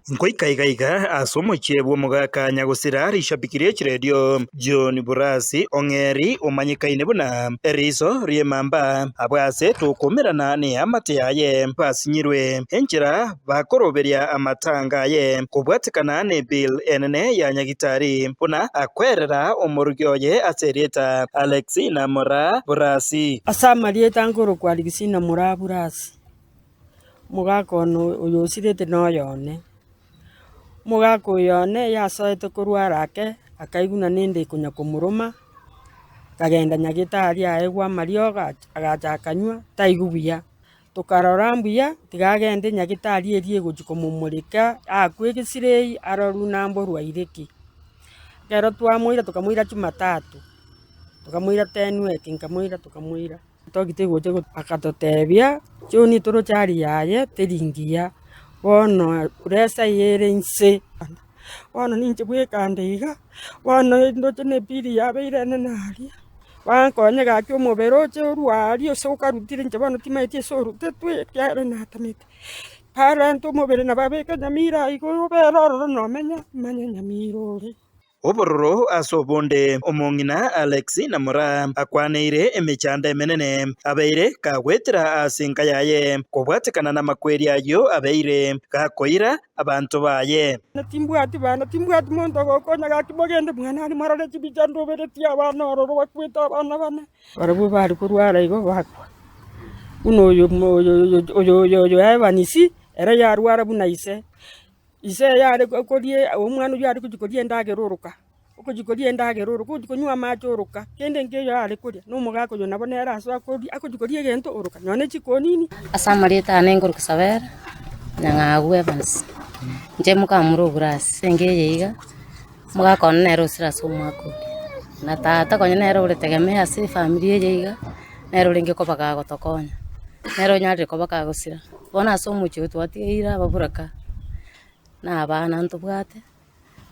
Nkoikaiga asomo chebwo mugaka nyagusira rishabikirie chiredio John Burasi ong'eri umanyikaine buna eriso riemamba abwase tukumirana ni amate yaye basinyirwe enchira bakoroberia amatanga ye kubwatikana ni bill enene ya nyagitari buna akwerera omurugyoye aserieta Alexina Mora Burasi asamarieta ngoro kwa Alexina Mora Burasi mugaka uyu sirete no yone mugaka uyone yasoete kurwara ake akaiguna nindi kunya kumuruma kagenda nyagitari aegwa marioga agacha akanywa taigubuya tukarora mbuya tigagende nyagitari erie guchikumumurika akwegisirei aroru nambo rwaireki kero twamuira tukamuira Jumatatu tukamuira tenweki nkamuira tukamuira togite goje akatotebia choni toro chari yaye tiringia wono uresa yerense wono ninche bwekandeiga wono ndoche ne piri yabeire nari wankonye gakyo mubero che urwari osoka rutire nche bono timaite so rutetwe kyare natamite para nto mubere na babeka nyamira igoro beroro no menya nyamirore Obororo asobonde omong'ina Alexina Mora akwaneire emechanda emenene abeire kagwetera asinka yaye kubwatikana na makweri ayo abeire gakoira abantu baye natimbwati muntu gokonya gakimogende mwana ari marore chibicha ndoberetia abana ororo bakwita abana bane barabu bari kurwara igo bakwa uno yo yabanisi era yarwara bunaise ise yare korie umwana yare kujikorie ndageruruka ukujikorie ndageruruka kujikonywa machoruka kende ngeyo yare kuria no mugako yo nabone era so akujikorie gento uruka nyone chikonini asamarita anenguru kusabera nyangagu Evans nje mukamuro Burasi sengeye iga mugako nero sira so mwako na tata konye nero uretegemea si familia ye iga nero linge kopaka gotokonya nero nyari kopaka gusira bona so mucho twatiira baburaka na abana ntubwate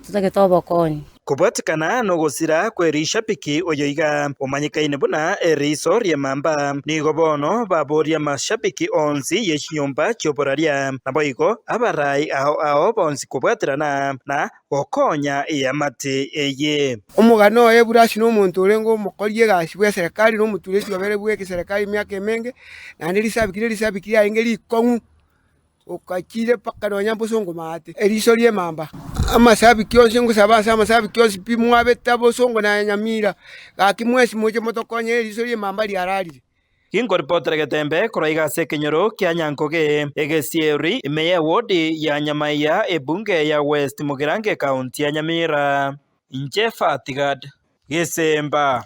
tutagetoba konyi kubwatikana no gusira kwerisha piki oyoiga umanyikaine buna eriso riemamba nigo bono baboria mashabiki onzi yechinyumba chioboraria naboigo abarai ao bonzi kubwatirana na gokonya iamate eye omugano oye Burasi no muntu urengo mukorie gasi bwa serikali no muturesi wabere bweke serikali myaka emenge na risabikire aingeri kongu ukachire paka no nyambo songo mate eriso riemamba amasabiki yonse ngusabasa amasabiki yonse pimwabe tabo songo na nyamira gakimwesi moje motokonye eriso riemamba riararire Kingo reporter getembe kuraiga sekenyoro kya Nyankoge egesieri imeye wodi ya Nyamaiya ebunge ya West Mugirange County ya Nyamira Injefa Tigad Gesemba